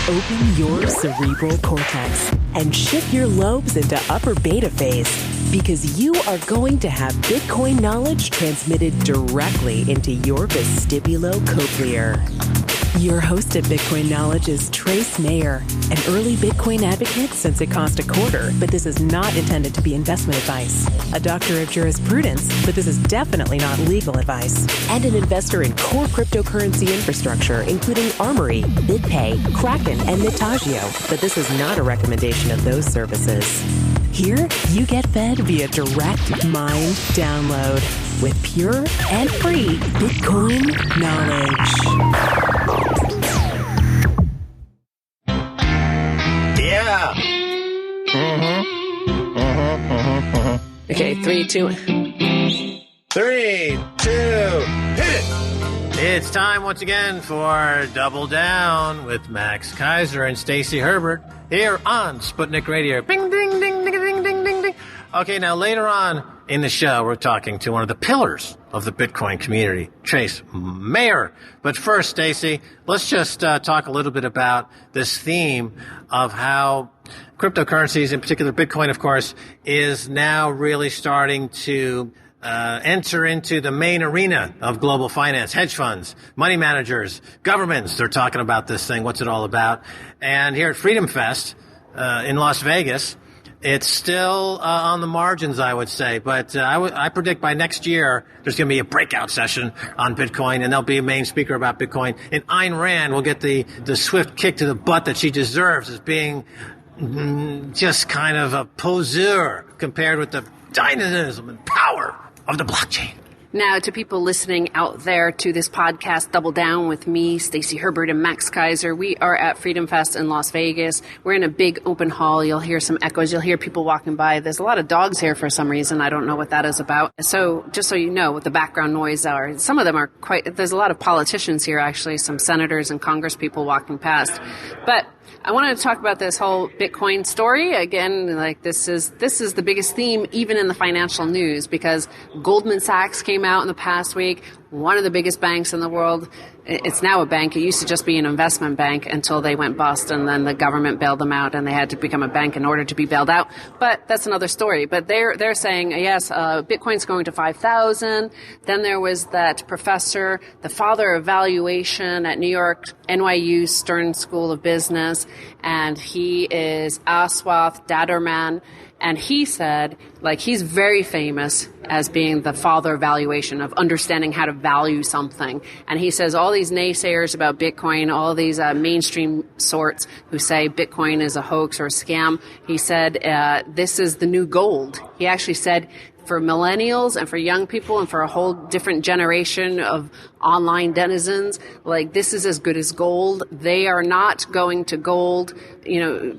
Open your cerebral cortex and shift your lobes into upper beta phase, because you are going to have Bitcoin knowledge transmitted directly into your vestibulocochlear. Your host at Bitcoin Knowledge is Trace Mayer, an early Bitcoin advocate since it cost $0.25, but this is not intended to be investment advice. A doctor of jurisprudence, but this is definitely not legal advice. And an investor in core cryptocurrency infrastructure, including Armory, BitPay, Kraken, and Mitagio, but this is not a recommendation of those services. Here, you get fed via direct mind download with pure and free Bitcoin knowledge. Yeah. Okay, 3, 2. 3, 2, hit it! It's time once again for Double Down with Max Kaiser and Stacey Herbert here on Sputnik Radio. Bing, ding, ding, ding, ding, ding, ding, ding. Okay, now later on in the show, we're talking to one of the pillars of the Bitcoin community, Trace Mayer. But first, Stacey, let's just talk a little bit about this theme of how cryptocurrencies, in particular Bitcoin, of course, is now really starting to enter into the main arena of global finance, hedge funds, money managers, governments. They're talking about this thing. What's it all about? And here at Freedom Fest in Las Vegas, it's still on the margins, I would say. But I predict by next year there's going to be a breakout session on Bitcoin, and there'll be a main speaker about Bitcoin. And Ayn Rand will get the swift kick to the butt that she deserves as being just kind of a poseur compared with the dynamism and power of the blockchain. Now, to people listening out there to this podcast, Double Down with me, Stacey Herbert, and Max Kaiser, we are at Freedom Fest in Las Vegas. We're in a big open hall. You'll hear some echoes. You'll hear people walking by. There's a lot of dogs here for some reason. I don't know what that is about. So just so you know what the background noise are, some of them are there's a lot of politicians here, actually, some senators and Congress people walking past. But I wanted to talk about this whole Bitcoin story. Again, like this is the biggest theme even in the financial news, because Goldman Sachs came out in the past week, one of the biggest banks in the world. It's now a bank. It used to just be an investment bank until they went bust, and then the government bailed them out, and they had to become a bank in order to be bailed out. But that's another story. But they're saying, yes, Bitcoin's going to 5,000. Then there was that professor, the father of valuation at New York, NYU Stern School of Business, and he is Aswath Daderman. And he said, he's very famous as being the father of valuation, of understanding how to value something. And he says all these naysayers about Bitcoin, all these mainstream sorts who say Bitcoin is a hoax or a scam, he said this is the new gold. He actually said for millennials and for young people and for a whole different generation of online denizens, this is as good as gold. They are not going to gold.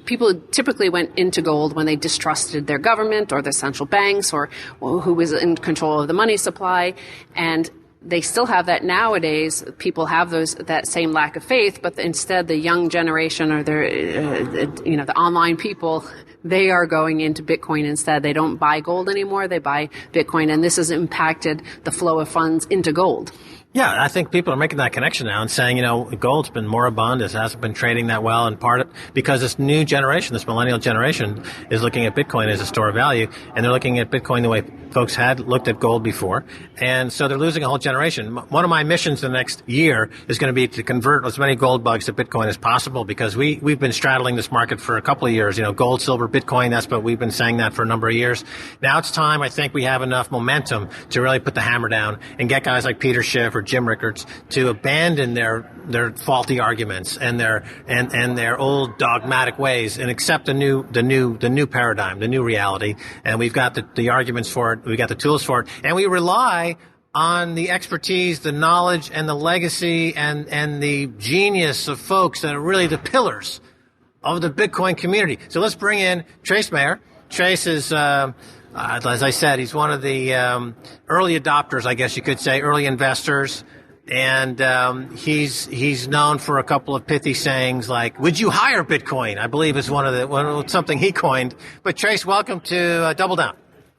People typically went into gold when they distrusted their government or their central banks or who was in control of the money supply. And they still have that nowadays. People have that same lack of faith, but instead the young generation or the online people, they are going into Bitcoin instead. They don't buy gold anymore. They buy Bitcoin, and this has impacted the flow of funds into gold. Yeah, I think people are making that connection now and saying, gold's been moribund. It hasn't been trading that well, in part because this new generation, this millennial generation, is looking at Bitcoin as a store of value, and they're looking at Bitcoin the way folks had looked at gold before. And so they're losing a whole generation. One of my missions the next year is going to be to convert as many gold bugs to Bitcoin as possible, because we've been straddling this market for a couple of years. Gold, silver, Bitcoin, that's what we've been saying that for a number of years. Now it's time. I think we have enough momentum to really put the hammer down and get guys like Peter Schiff or Jim Rickards to abandon their faulty arguments and their old dogmatic ways and accept the new paradigm, the new reality. And we've got the arguments for it, we got the tools for it, and we rely on the expertise, the knowledge, and the legacy and the genius of folks that are really the pillars of the Bitcoin community. So let's bring in Trace Mayer. Trace is as I said, he's one of the early adopters, I guess you could say, early investors. And he's known for a couple of pithy sayings like, "Would you hire Bitcoin?" I believe is something he coined. But Trace, welcome to Double Down.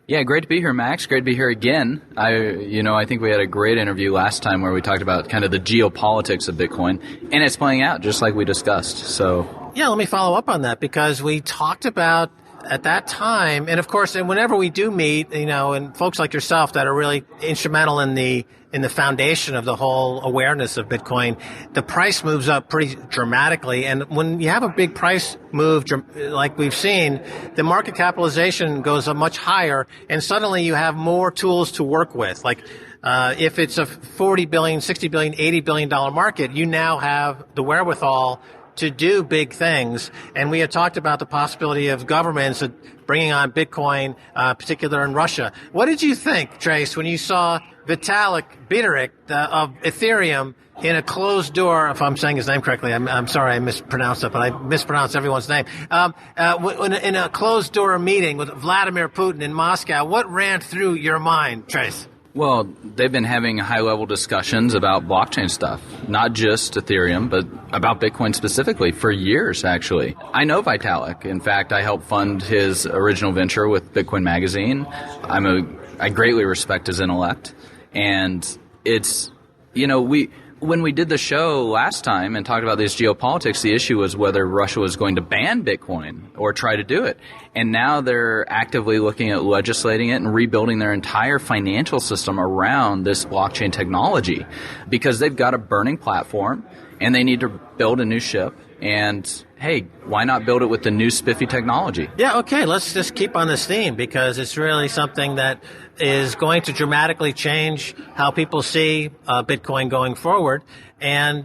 Yeah, great to be here, Max. Great to be here again. I think we had a great interview last time where we talked about kind of the geopolitics of Bitcoin, and it's playing out just like we discussed. So Yeah, let me follow up on that, because we talked about at that time, and of course, and whenever we do meet, and folks like yourself that are really instrumental in the foundation of the whole awareness of Bitcoin, the price moves up pretty dramatically. And when you have a big price move like we've seen, the market capitalization goes up much higher, and suddenly you have more tools to work with. Like, if it's a $40 billion, $60 billion, $80 billion market, you now have the wherewithal to do big things. And we had talked about the possibility of governments bringing on Bitcoin, particular in Russia. What did you think, Trace, when you saw Vitalik Buterin of Ethereum in a closed door, if I'm saying his name correctly, I'm sorry I mispronounced it, but I mispronounced everyone's name, in a closed door meeting with Vladimir Putin in Moscow? What ran through your mind, Trace? Well, they've been having high-level discussions about blockchain stuff, not just Ethereum, but about Bitcoin specifically for years, actually. I know Vitalik. In fact, I helped fund his original venture with Bitcoin Magazine. I greatly respect his intellect. And it's, when we did the show last time and talked about these geopolitics, the issue was whether Russia was going to ban Bitcoin or try to do it. And now they're actively looking at legislating it and rebuilding their entire financial system around this blockchain technology, because they've got a burning platform and they need to build a new ship. And hey, why not build it with the new spiffy technology? Yeah, okay, let's just keep on this theme, because it's really something that is going to dramatically change how people see Bitcoin going forward. And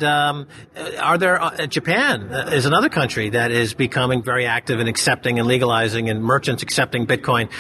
Japan is another country that is becoming very active in accepting and legalizing, and merchants accepting Bitcoin.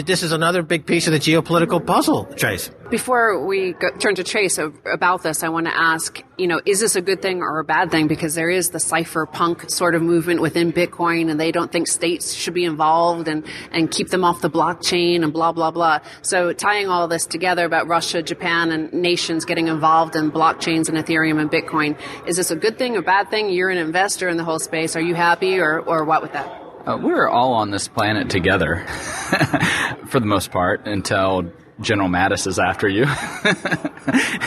This is another big piece of the geopolitical puzzle, Trace. Before we turn to Trace about this, I want to ask, is this a good thing or a bad thing? Because there is the cypherpunk sort of movement within Bitcoin, and they don't think states should be involved and keep them off the blockchain and blah, blah, blah. So tying all this together about Russia, Japan, and nations getting involved in blockchains and Ethereum and Bitcoin, is this a good thing, a bad thing? You're an investor in the whole space. Are you happy, or what with that? We're all on this planet together for the most part, until General Mattis is after you,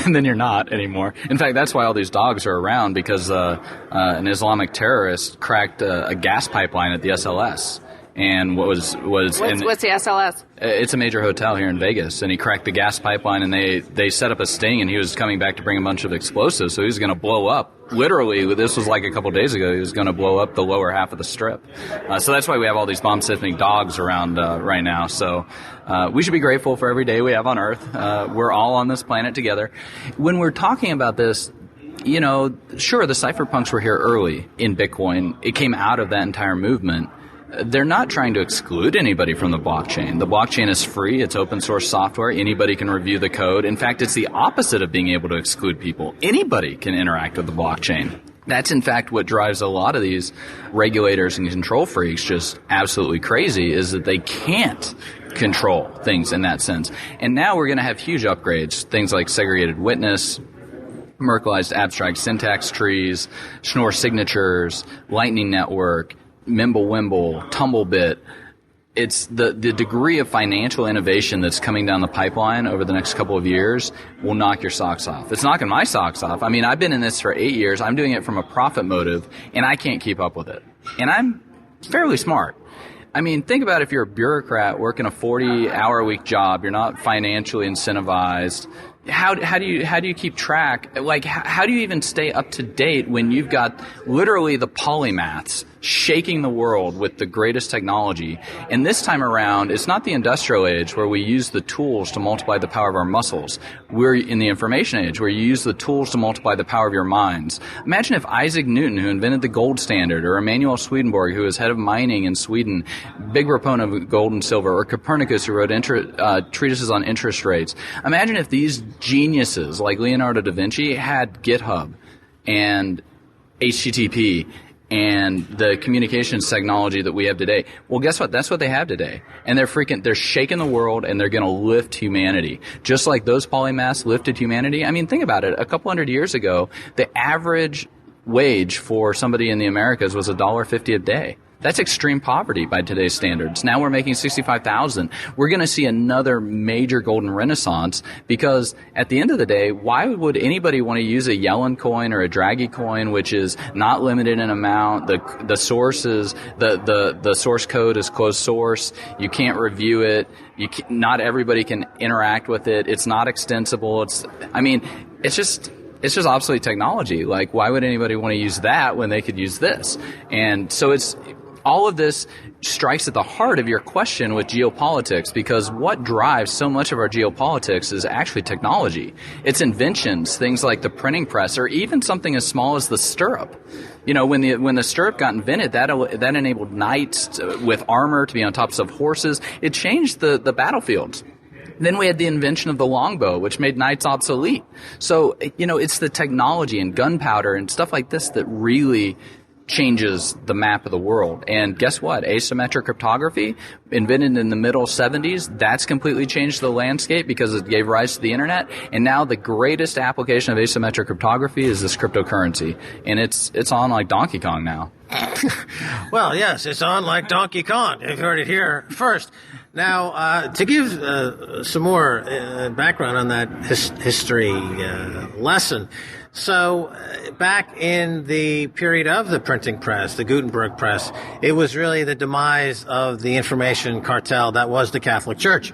and then you're not anymore. In fact, that's why all these dogs are around, because an Islamic terrorist cracked a gas pipeline at the SLS. And what's the SLS? It's a major hotel here in Vegas, and he cracked the gas pipeline, and they set up a sting, and he was coming back to bring a bunch of explosives, so he was going to blow up. Literally, this was like a couple days ago, he was going to blow up the lower half of the strip. So that's why we have all these bomb-sniffing dogs around right now. So we should be grateful for every day we have on Earth. We're all on this planet together. When we're talking about this, sure, the cypherpunks were here early in Bitcoin. It came out of that entire movement. They're not trying to exclude anybody from the blockchain. The blockchain is free. It's open source software. Anybody can review the code. In fact, it's the opposite of being able to exclude people. Anybody can interact with the blockchain. That's, in fact, what drives a lot of these regulators and control freaks just absolutely crazy, is that they can't control things in that sense. And now we're going to have huge upgrades, things like segregated witness, Merkleized abstract syntax trees, Schnorr signatures, Lightning Network, Mimblewimble, Tumblebit. It's the degree of financial innovation that's coming down the pipeline over the next couple of years will knock your socks off. It's knocking my socks off. I mean, I've been in this for 8 years. I'm doing it from a profit motive, and I can't keep up with it. And I'm fairly smart. I mean, think about if you're a bureaucrat working a 40-hour-a-week job, you're not financially incentivized. How do you keep track? Like, how do you even stay up to date when you've got literally the Polymaths shaking the world with the greatest technology? And this time around, it's not the industrial age where we use the tools to multiply the power of our muscles. We're in the information age where you use the tools to multiply the power of your minds. Imagine if Isaac Newton, who invented the gold standard, or Emanuel Swedenborg, who was head of mining in Sweden, big proponent of gold and silver, or Copernicus, who wrote treatises on interest rates. Imagine if these geniuses like Leonardo da Vinci had GitHub and HTTP and the communications technology that we have today. Well, guess what? That's what they have today. And they're shaking the world, and they're going to lift humanity. Just like those polymaths lifted humanity. I mean, think about it. A couple hundred years ago, the average wage for somebody in the Americas was $1.50 a day. That's extreme poverty by today's standards. Now we're making $65,000. We're going to see another major golden renaissance because at the end of the day, why would anybody want to use a Yellen coin or a Draghi coin, which is not limited in amount? The sources, the source code is closed source. You can't review it. Not everybody can interact with it. It's not extensible. It's just obsolete technology. Like, why would anybody want to use that when they could use this? And so all of this strikes at the heart of your question with geopolitics, because what drives so much of our geopolitics is actually technology. It's inventions, things like the printing press, or even something as small as the stirrup. When the stirrup got invented, that enabled knights with armor to be on tops of horses. It changed the battlefields. Then we had the invention of the longbow, which made knights obsolete. So, it's the technology and gunpowder and stuff like this that really changes the map of the world. And guess what? Asymmetric cryptography, invented in the middle 70s, that's completely changed the landscape because it gave rise to the internet. And now the greatest application of asymmetric cryptography is this cryptocurrency. And it's on like Donkey Kong now. Well, yes, it's on like Donkey Kong. You've heard it here first. Now, to give some more background on that history lesson, so back in the period of the printing press, the Gutenberg press, it was really the demise of the information cartel that was the Catholic Church.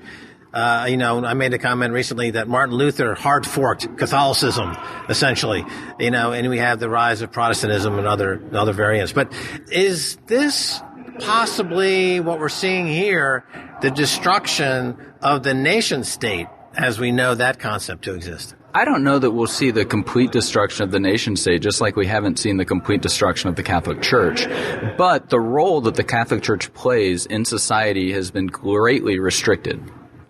I made a comment recently that Martin Luther hard forked Catholicism, essentially, and we have the rise of Protestantism and other variants. But is this possibly what we're seeing here, the destruction of the nation state as we know that concept to exist? I don't know that we'll see the complete destruction of the nation state, just like we haven't seen the complete destruction of the Catholic Church. But the role that the Catholic Church plays in society has been greatly restricted.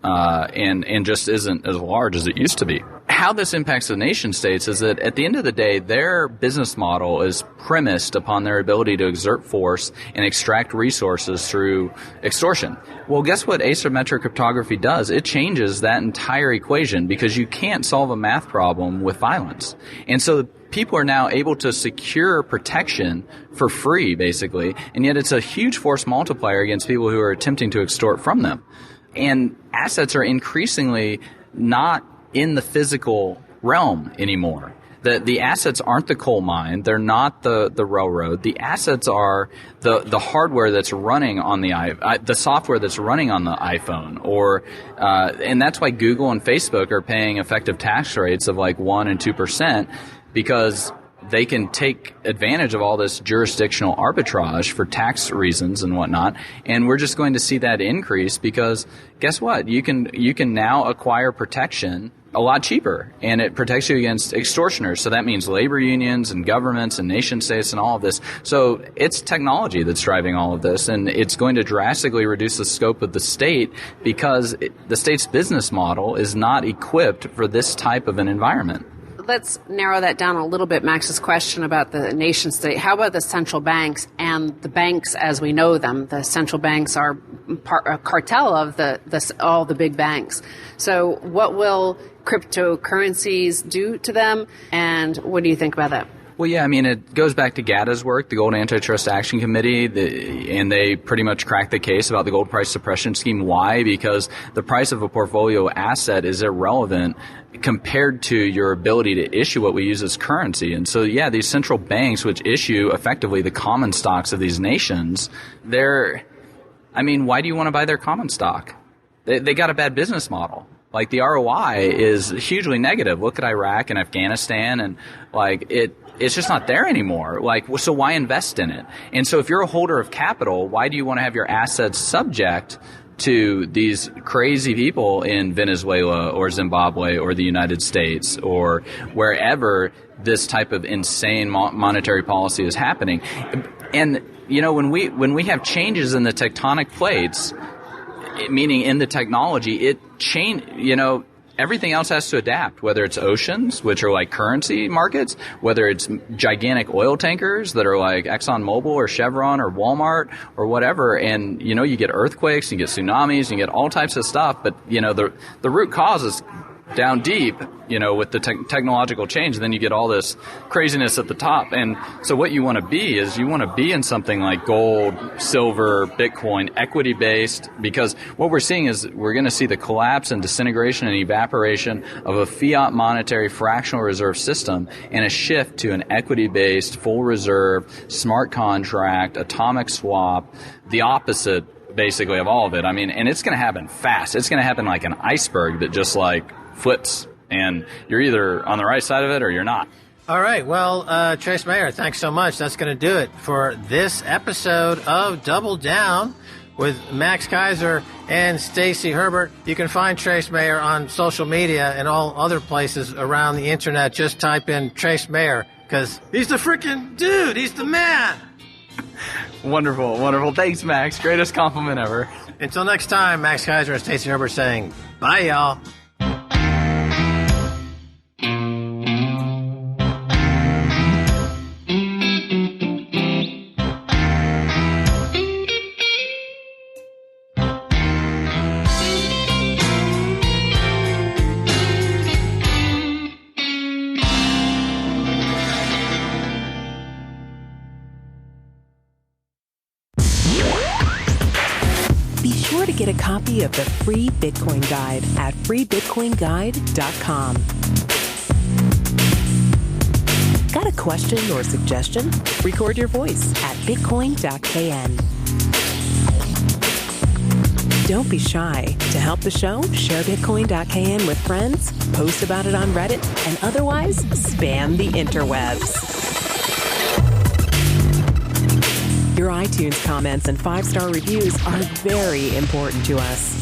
And just isn't as large as it used to be. How this impacts the nation states is that at the end of the day, their business model is premised upon their ability to exert force and extract resources through extortion. Well, guess what asymmetric cryptography does? It changes that entire equation because you can't solve a math problem with violence. And so people are now able to secure protection for free, basically, and yet it's a huge force multiplier against people who are attempting to extort from them. And assets are increasingly not in the physical realm anymore. The assets aren't the coal mine. They're not the railroad. The assets are the hardware that's running on the software that's running on the iPhone. And that's why Google and Facebook are paying effective tax rates of like 1% and 2% because they can take advantage of all this jurisdictional arbitrage for tax reasons and whatnot, and we're just going to see that increase because guess what? You can now acquire protection a lot cheaper, and it protects you against extortioners. So that means labor unions and governments and nation states and all of this. So it's technology that's driving all of this, and it's going to drastically reduce the scope of the state because the state's business model is not equipped for this type of an environment. Let's narrow that down a little bit, Max's question about the nation state. How about the central banks and the banks as we know them? The central banks are a cartel of all the big banks. So what will cryptocurrencies do to them, and what do you think about that? Well, yeah, it goes back to GATA's work, the Gold Antitrust Action Committee, and they pretty much cracked the case about the gold price suppression scheme. Why? Because the price of a portfolio asset is irrelevant compared to your ability to issue what we use as currency. And so, yeah, these central banks, which issue effectively the common stocks of these nations, why do you want to buy their common stock? They got a bad business model. Like, the ROI is hugely negative. Look at Iraq and Afghanistan, and it's just not there anymore. So why invest in it? And so if you're a holder of capital, why do you want to have your assets subject to these crazy people in Venezuela or Zimbabwe or the United States or wherever this type of insane monetary policy is happening? And, when we have changes in the tectonic plates, meaning in the technology, everything else has to adapt, whether it's oceans, which are like currency markets, whether it's gigantic oil tankers that are like ExxonMobil or Chevron or Walmart or whatever. And, you get earthquakes, you get tsunamis, you get all types of stuff. But, the root cause is down deep, with the technological change, then you get all this craziness at the top. And so what you want to be is you want to be in something like gold, silver, Bitcoin, equity-based, because what we're seeing is we're going to see the collapse and disintegration and evaporation of a fiat monetary fractional reserve system and a shift to an equity-based, full reserve, smart contract, atomic swap, the opposite basically of all of it. I mean, and it's going to happen fast. It's going to happen like an iceberg that just like flips, and you're either on the right side of it or you're not. All right. Well, Trace Mayer, thanks so much. That's going to do it for this episode of Double Down with Max Keiser and Stacy Herbert. You can find Trace Mayer on social media and all other places around the internet. Just type in Trace Mayer because he's the freaking dude. He's the man. Wonderful, wonderful. Thanks, Max. Greatest compliment ever. Until next time, Max Keiser and Stacy Herbert saying, bye, y'all. Be sure to get a copy of the free Bitcoin Guide at freebitcoinguide.com. Got a question or suggestion? Record your voice at bitcoin.kn. Don't be shy. To help the show, share bitcoin.kn with friends, post about it on Reddit, and otherwise spam the interwebs. Your iTunes comments and 5-star reviews are very important to us.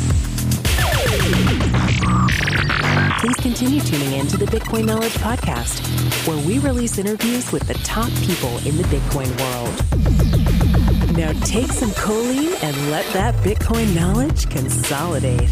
Please continue tuning in to the Bitcoin Knowledge Podcast, where we release interviews with the top people in the Bitcoin world. Now take some choline and let that Bitcoin knowledge consolidate.